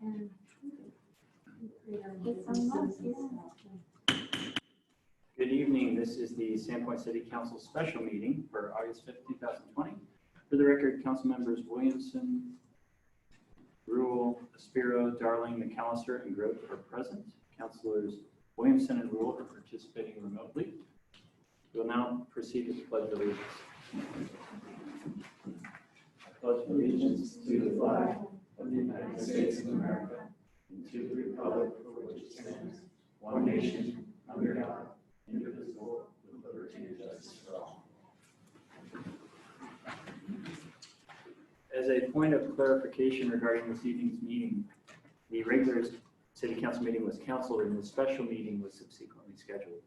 Good evening. This is the Sandpoint City Council special meeting for August 5th, 2020. For the record, council members Williamson, Rule, Aspiro, Darling, McAllister, and Grote are present. Councilors Williamson and Rule are participating remotely. We will now proceed with the Pledge of Allegiance. I pledge allegiance to the flag of the United States of America and to the republic for which it stands, one nation, under God, indivisible, with liberty and justice for all. As a point of clarification regarding this evening's meeting, the regular City Council meeting was canceled and the special meeting was subsequently scheduled.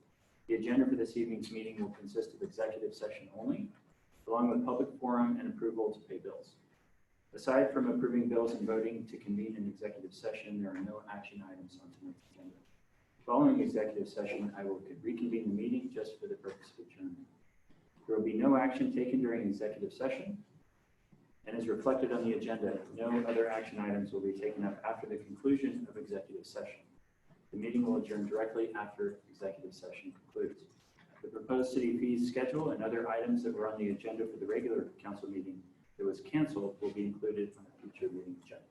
The agenda for this evening's meeting will consist of executive session only, along with public forum and approval to pay bills. Aside from approving bills and voting to convene an executive session, there are no action items on tonight's agenda. Following executive session, I will reconvene the meeting just for the purpose of adjournment. There will be no action taken during executive session, and as reflected on the agenda, no other action items will be taken up after the conclusion of executive session. The meeting will adjourn directly after executive session concludes. The proposed city fees schedule and other items that were on the agenda for the regular council meeting that was canceled will be included on a future meeting agenda.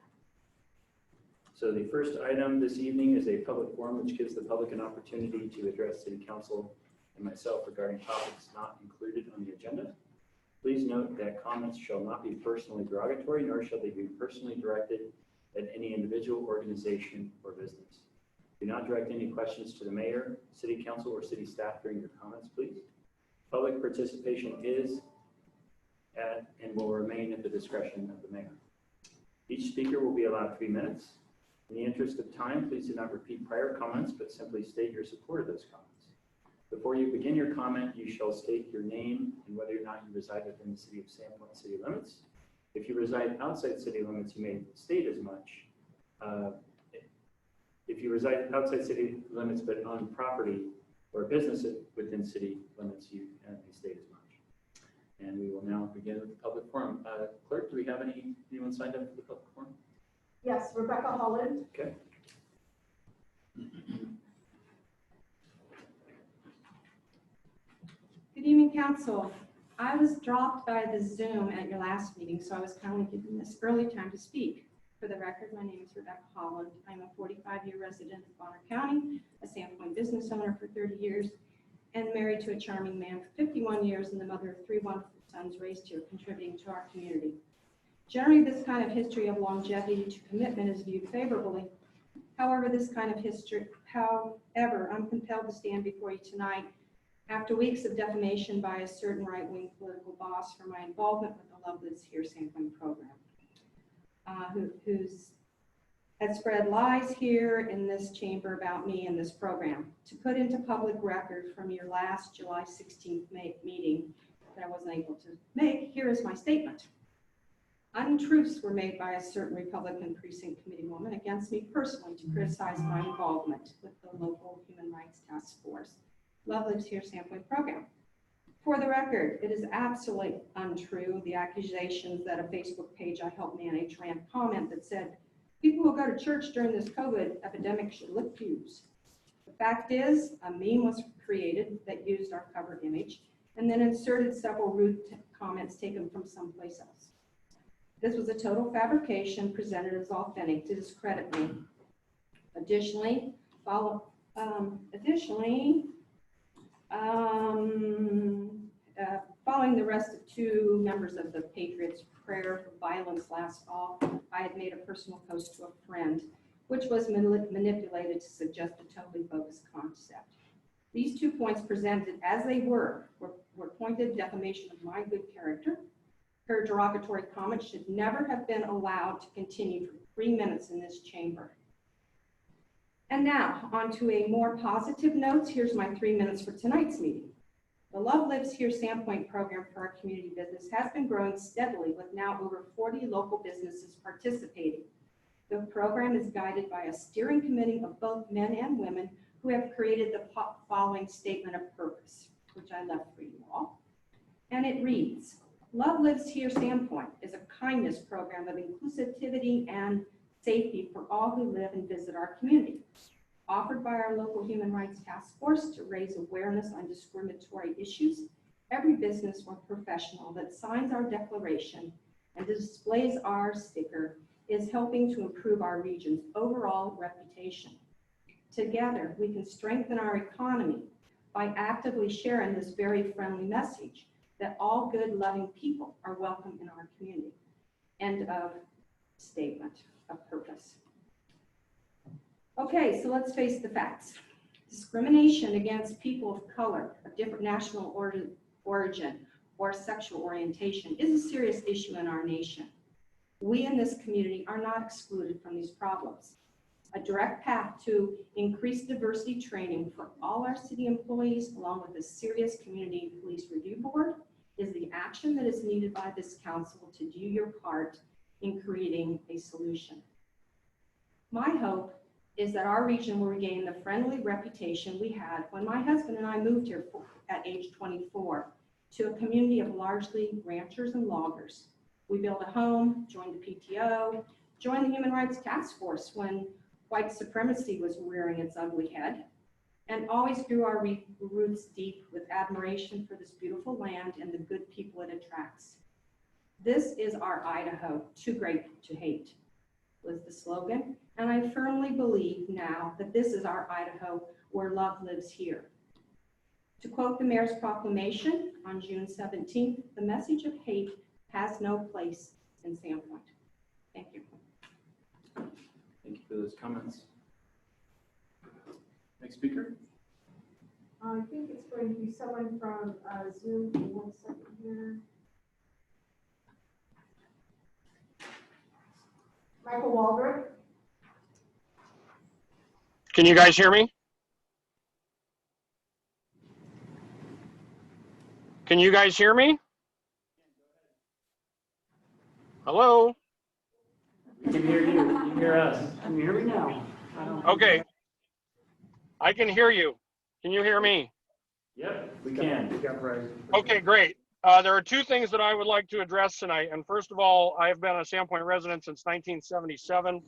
So the first item this evening is a public forum which gives the public an opportunity to address city council and myself regarding topics not included on the agenda. Please note that comments shall not be personally derogatory, nor shall they be personally directed at any individual, organization, or business. Do not direct any questions to the mayor, city council, or city staff during your comments, please. Public participation is at and will remain at the discretion of the mayor. Each speaker will be allowed 3 minutes. In the interest of time, please do not repeat prior comments, but simply state your support of those comments. Before you begin your comment, you shall state your name and whether or not you reside within the city of Sandpoint city limits. If you reside outside city limits, you may state as much. If you reside outside city limits but on property or business within city limits, you may state as much. And we will now begin with the public forum. Clerk, do we have anyone signed up for the public forum? Yes, Rebecca Holland. Okay. Good evening, Council. I was dropped by the Zoom at your last meeting, so I was kindly given this early time to speak. For the record, my name is Rebecca Holland. I'm a 45-year resident of Bonner County, a Sandpoint business owner for 30 years, and married to a charming man for 51 years and the mother of 3 wonderful sons raised here, contributing to our community. Generally, this kind of history of longevity to commitment is viewed favorably. However, I'm compelled to stand before you tonight after weeks of defamation by a certain right-wing political boss for my involvement with the Love Lives Here Sandpoint program, who's had spread lies here in this chamber about me and this program. To put into public record from your last July 16th meeting that I wasn't able to make, here is my statement. Untruths were made by a certain Republican precinct committee woman against me personally to criticize my involvement with the local Human Rights Task Force Love Lives Here Sandpoint program. For the record, it is absolutely untrue, the accusations that a Facebook page I helped manage ran a comment that said, people who go to church during this COVID epidemic should lick pews. The fact is, a meme was created that used our cover image and then inserted several rude comments taken from someplace else. This was a total fabrication presented as authentic to discredit me. Additionally, following the arrest of 2 members of the Patriots' Prayer for Violence last fall, I had made a personal post to a friend, which was manipulated to suggest a totally bogus concept. These 2 points presented as they were pointed defamation of my good character. Her derogatory comments should never have been allowed to continue for 3 minutes in this chamber. And now, on to a more positive note. Here's my 3 minutes for tonight's meeting. The Love Lives Here Sandpoint program for our community business has been growing steadily with now over 40 local businesses participating. The program is guided by a steering committee of both men and women who have created the following statement of purpose, which I left for you all. And it reads, Love Lives Here Sandpoint is a kindness program of inclusivity and safety for all who live and visit our community. Offered by our local Human Rights Task Force to raise awareness on discriminatory issues, every business or professional that signs our declaration and displays our sticker is helping to improve our region's overall reputation. Together, we can strengthen our economy by actively sharing this very friendly message that all good, loving people are welcome in our community. End of statement of purpose. Okay, so let's face the facts. Discrimination against people of color, of different national origin, or sexual orientation is a serious issue in our nation. We in this community are not excluded from these problems. A direct path to increased diversity training for all our city employees, along with a serious community police review board, is the action that is needed by this council to do your part in creating a solution. My hope is that our region will regain the friendly reputation we had when my husband and I moved here at age 24 to a community of largely ranchers and loggers. We built a home, joined the PTO, joined the Human Rights Task Force when white supremacy was rearing its ugly head, and always grew our roots deep with admiration for this beautiful land and the good people it attracts. This is our Idaho, too great to hate, was the slogan, and I firmly believe now that this is our Idaho where love lives here. To quote the mayor's proclamation on June 17th, the message of hate has no place in Sandpoint. Thank you. Thank you for those comments. Next speaker. I think it's going to be someone from Zoom. Give me 1 second here. Michael Waldrop. Can you guys hear me? Can you guys hear me? Hello? We can hear you. You can hear us. Can you hear me now? Okay. I can hear you. Can you hear me? Yep, we can. Okay, great. There are two things that I would like to address tonight. And first of all, I have been a Sandpoint resident since 1977.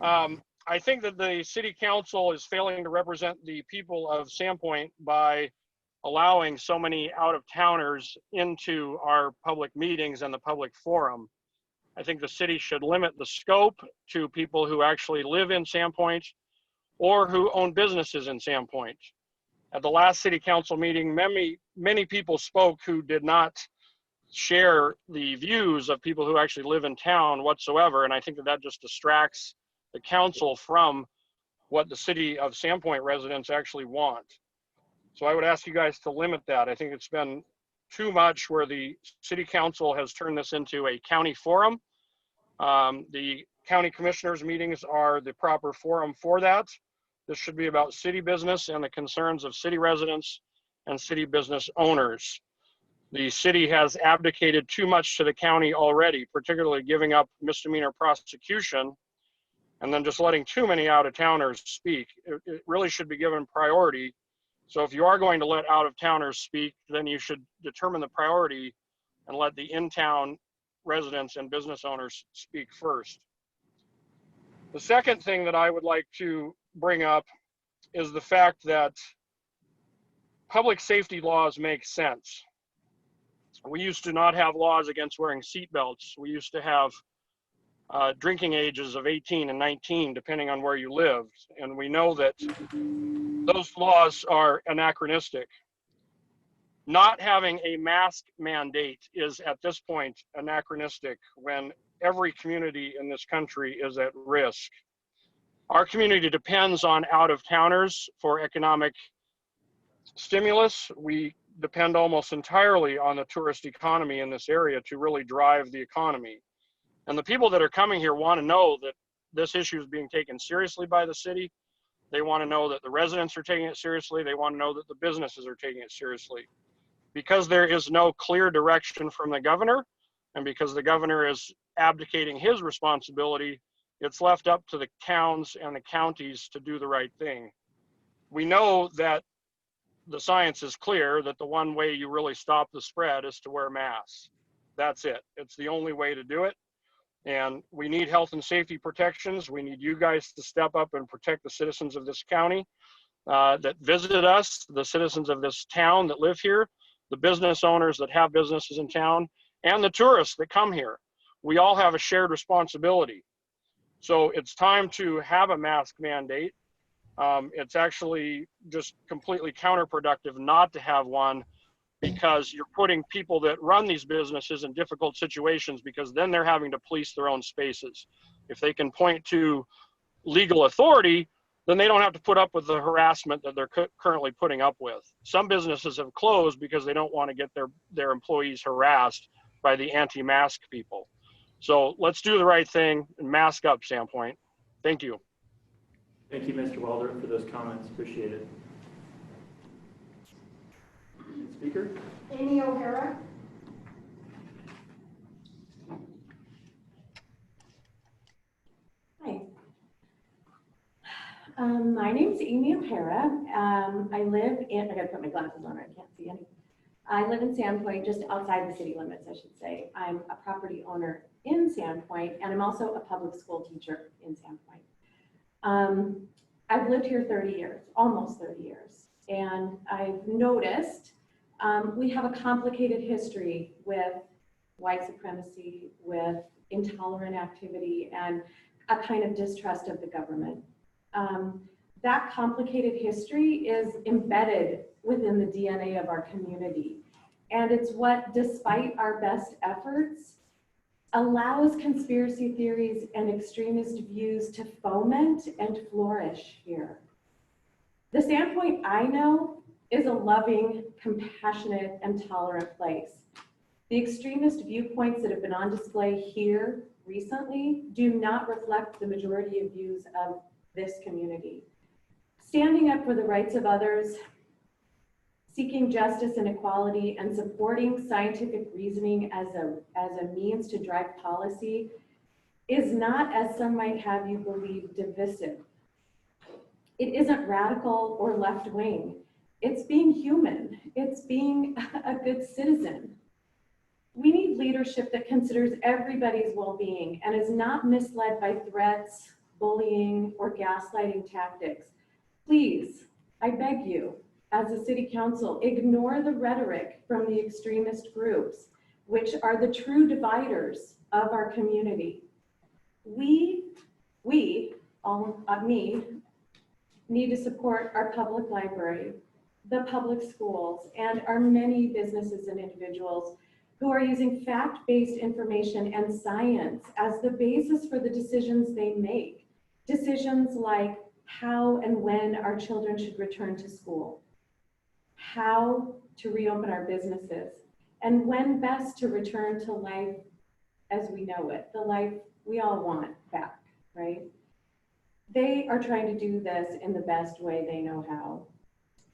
I think that the city council is failing to represent the people of Sandpoint by allowing so many out-of-towners into our public meetings and the public forum. I think the city should limit the scope to people who actually live in Sandpoint or who own businesses in Sandpoint. At the last city council meeting, many people spoke who did not share the views of people who actually live in town whatsoever, and I think that that just distracts the council from what the city of Sandpoint residents actually want. So I would ask you guys to limit that. I think it's been too much where the city council has turned this into a county forum. The county commissioners meetings are the proper forum for that. This should be about city business and the concerns of city residents and city business owners. The city has abdicated too much to the county already, particularly giving up misdemeanor prosecution and then just letting too many out-of-towners speak. It really should be given priority. So if you are going to let out-of-towners speak, then you should determine the priority and let the in-town residents and business owners speak first. The second thing that I would like to bring up is the fact that public safety laws make sense. We used to not have laws against wearing seatbelts. We used to have drinking ages of 18 and 19, depending on where you lived. And we know that those laws are anachronistic. Not having a mask mandate is at this point anachronistic when every community in this country is at risk. Our community depends on out-of-towners for economic stimulus. We depend almost entirely on the tourist economy in this area to really drive the economy. And the people that are coming here want to know that this issue is being taken seriously by the city. They want to know that the residents are taking it seriously. They want to know that the businesses are taking it seriously. Because there is no clear direction from the governor, and because the governor is abdicating his responsibility, it's left up to the towns and the counties to do the right thing. We know that the science is clear that the one way you really stop the spread is to wear masks. That's it. It's the only way to do it. And we need health and safety protections. We need you guys to step up and protect the citizens of this county that visit us, the citizens of this town that live here, the business owners that have businesses in town, and the tourists that come here. We all have a shared responsibility. So it's time to have a mask mandate. It's actually just completely counterproductive not to have one, because you're putting people that run these businesses in difficult situations, because then they're having to police their own spaces. If they can point to legal authority, then they don't have to put up with the harassment that they're currently putting up with. Some businesses have closed because they don't want to get their employees harassed by the anti-mask people. So let's do the right thing and mask up, Sandpoint. Thank you. Thank you, Mr. Waldron, for those comments. Appreciate it. Speaker? Amy O'Hara. Hi. My name's Amy O'Hara. I live in, I gotta put my glasses on, I can't see anything. I live in Sandpoint, just outside the city limits, I should say. I'm a property owner in Sandpoint, and I'm also a public school teacher in Sandpoint. I've lived here 30 years, almost 30 years, and I've noticed we have a complicated history with white supremacy, with intolerant activity, and a kind of distrust of the government. That complicated history is embedded within the DNA of our community. And it's what, despite our best efforts, allows conspiracy theories and extremist views to foment and flourish here. The Sandpoint I know is a loving, compassionate, and tolerant place. The extremist viewpoints that have been on display here recently do not reflect the majority of views of this community. Standing up for the rights of others, seeking justice and equality, and supporting scientific reasoning as a means to drive policy is not, as some might have you believe, divisive. It isn't radical or left-wing. It's being human. It's being a good citizen. We need leadership that considers everybody's well-being and is not misled by threats, bullying, or gaslighting tactics. Please, I beg you, as a city council, ignore the rhetoric from the extremist groups, which are the true dividers of our community. We, me, need to support our public library, the public schools, and our many businesses and individuals who are using fact-based information and science as the basis for the decisions they make. Decisions like how and when our children should return to school, how to reopen our businesses, and when best to return to life as we know it, the life we all want back, right? They are trying to do this in the best way they know how.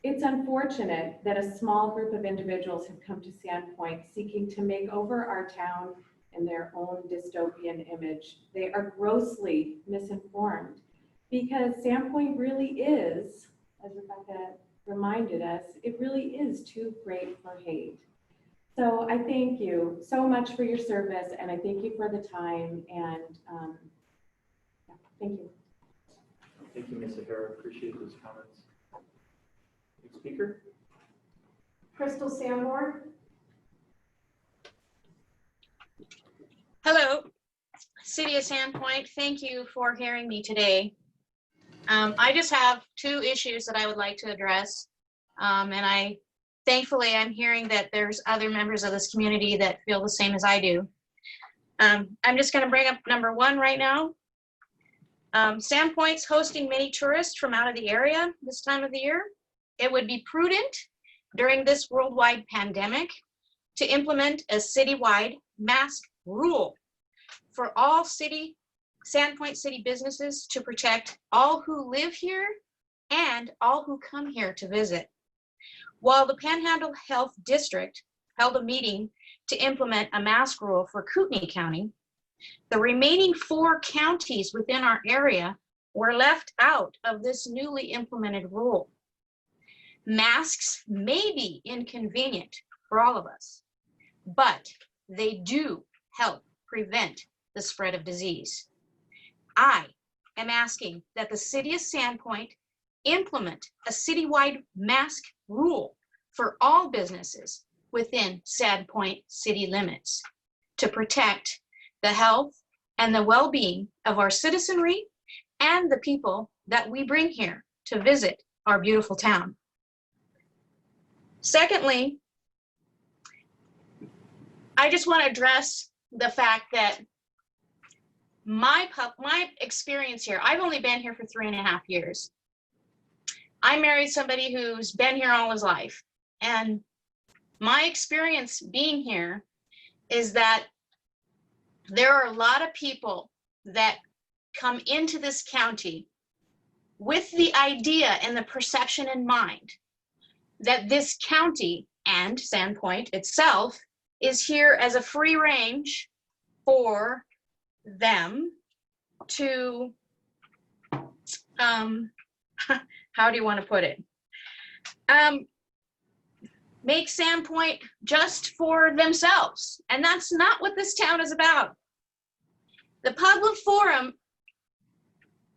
It's unfortunate that a small group of individuals have come to Sandpoint seeking to make over our town in their own dystopian image. They are grossly misinformed, because Sandpoint really is, as Rebecca reminded us, it really is too great for hate. So I thank you so much for your service, and I thank you for the time, and yeah, thank you. Thank you, Ms. O'Hara. Appreciate those comments. Next speaker. Crystal Sanborn. Hello, City of Sandpoint. Thank you for hearing me today. I just have two issues that I would like to address. And thankfully, I'm hearing that there's other members of this community that feel the same as I do. I'm just going to bring up number one right now. Sandpoint's hosting many tourists from out of the area this time of the year. It would be prudent during this worldwide pandemic to implement a citywide mask rule for all Sandpoint city businesses to protect all who live here and all who come here to visit. While the Panhandle Health District held a meeting to implement a mask rule for Kootenai County, the remaining 4 counties within our area were left out of this newly implemented rule. Masks may be inconvenient for all of us, but they do help prevent the spread of disease. I am asking that the city of Sandpoint implement a citywide mask rule for all businesses within Sandpoint city limits to protect the health and the well-being of our citizenry and the people that we bring here to visit our beautiful town. Secondly, I just want to address the fact that my experience here, I've only been here for 3.5 years. I married somebody who's been here all his life. And my experience being here is that there are a lot of people that come into this county with the idea and the perception in mind that this county and Sandpoint itself is here as a free range for them to, how do you want to put it? Make Sandpoint just for themselves. And that's not what this town is about. The public forum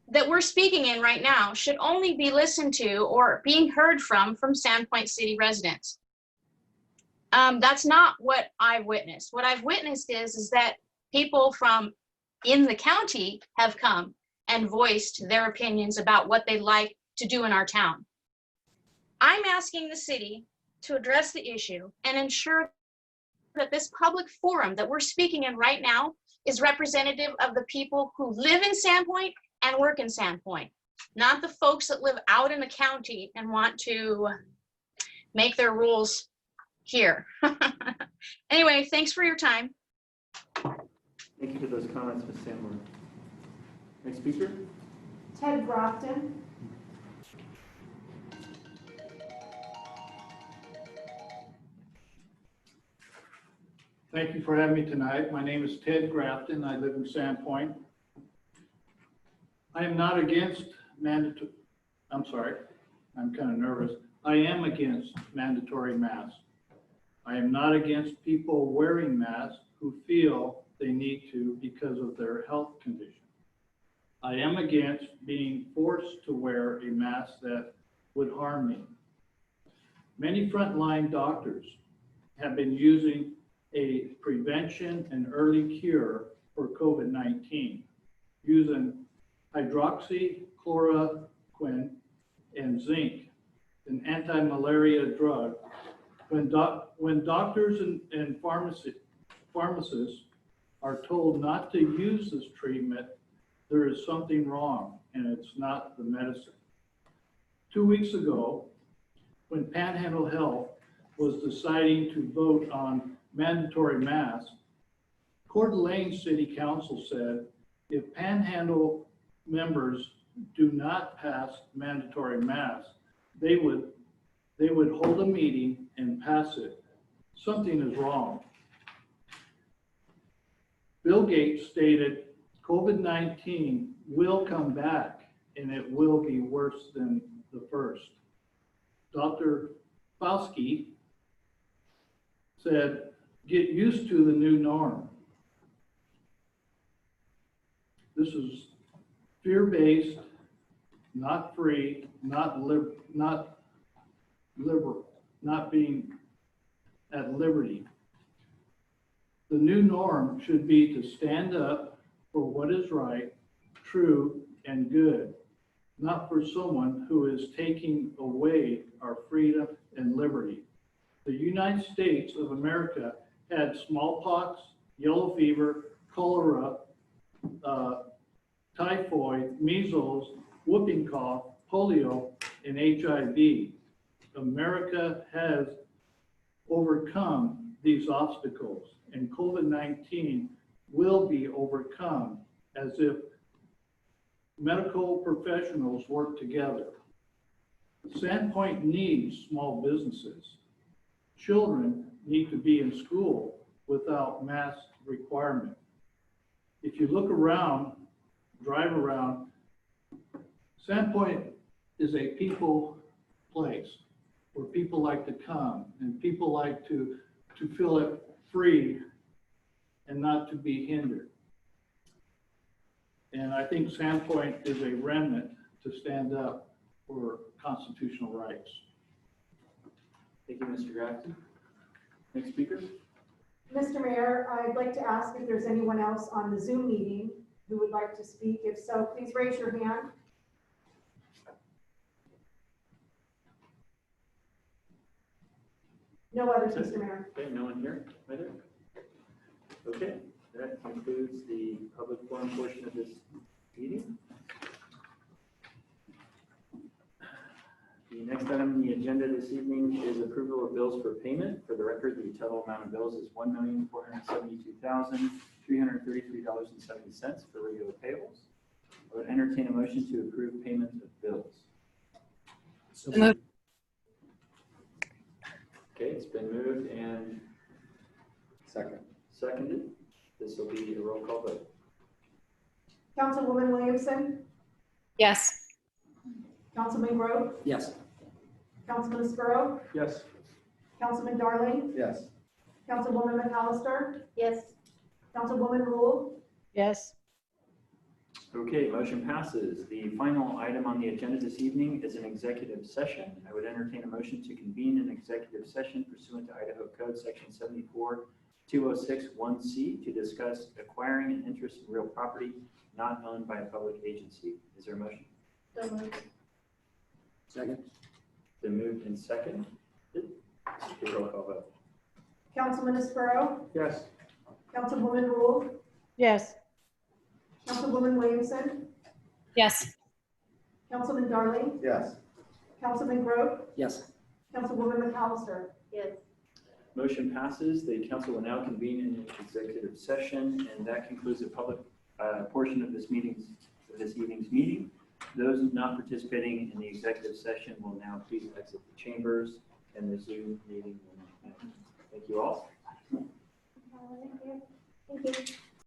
that we're speaking in right now should only be listened to or being heard from Sandpoint city residents. That's not what I've witnessed. What I've witnessed is that people from in the county have come and voiced their opinions about what they'd like to do in our town. I'm asking the city to address the issue and ensure that this public forum that we're speaking in right now is representative of the people who live in Sandpoint and work in Sandpoint, not the folks that live out in the county and want to make their rules here. Anyway, thanks for your time. Thank you for those comments, Ms. Sandler. Next speaker. Ted Grafton. Thank you for having me tonight. My name is Ted Grafton. I live in Sandpoint. I am not against mandatory, I'm sorry, I'm kind of nervous. I am against mandatory masks. I am not against people wearing masks who feel they need to because of their health condition. I am against being forced to wear a mask that would harm me. Many frontline doctors have been using a prevention and early cure for COVID-19 using hydroxychloroquine and zinc, an anti-malaria drug. When doctors and pharmacists are told not to use this treatment, there is something wrong, and it's not the medicine. 2 weeks ago, when Panhandle Health was deciding to vote on mandatory masks, Coeur d'Alene City Council said if Panhandle members do not pass mandatory masks, they would hold a meeting and pass it. Something is wrong. Bill Gates stated COVID-19 will come back and it will be worse than the first. Dr. Fauci said, get used to the new norm. This is fear-based, not free, not liberal, not being at liberty. The new norm should be to stand up for what is right, true, and good, not for someone who is taking away our freedom and liberty. The United States of America had smallpox, yellow fever, cholera, typhoid, measles, whooping cough, polio, and HIV. America has overcome these obstacles, and COVID-19 will be overcome as if medical professionals work together. Sandpoint needs small businesses. Children need to be in school without mask requirement. If you look around, drive around, Sandpoint is a people place where people like to come and people like to feel it free and not to be hindered. And I think Sandpoint is a remnant to stand up for constitutional rights. Thank you, Mr. Grafton. Next speaker. Mr. Mayor, I'd like to ask if there's anyone else on the Zoom meeting who would like to speak. If so, please raise your hand. No others, Mr. Mayor. Okay, no one here either? Okay, that concludes the public forum portion of this meeting. The next item on the agenda this evening is approval of bills for payment. For the record, the total amount of bills is $1,472,333.70 for regular payables. I would entertain a motion to approve payment of bills. Okay, it's been moved and seconded. This will be a roll call vote. Councilwoman Williamson, Yes. Councilman Grove, Yes. Councilman Spuro, Yes. Councilman Darling, Yes. Councilwoman McAllister, Yes. Councilwoman Rule, Yes. Okay, motion passes. The final item on the agenda this evening is an executive session. I would entertain a motion to convene an executive session pursuant to Idaho Code Section 74-2061C to discuss acquiring an interest in real property not owned by a public agency. Is there a motion? Second. Been moved and seconded. Roll call vote. Councilman Spuro, Yes. Councilwoman Rule, Yes. Councilwoman Williamson, Yes. Councilman Darling, Yes. Councilman Grove, Yes. Councilwoman McAllister. Yes. Motion passes. The council will now convene in executive session, and that concludes the public portion of this evening's meeting. Those not participating in the executive session will now please exit the chambers, and the Zoom meeting will now end. Thank you all. Thank you.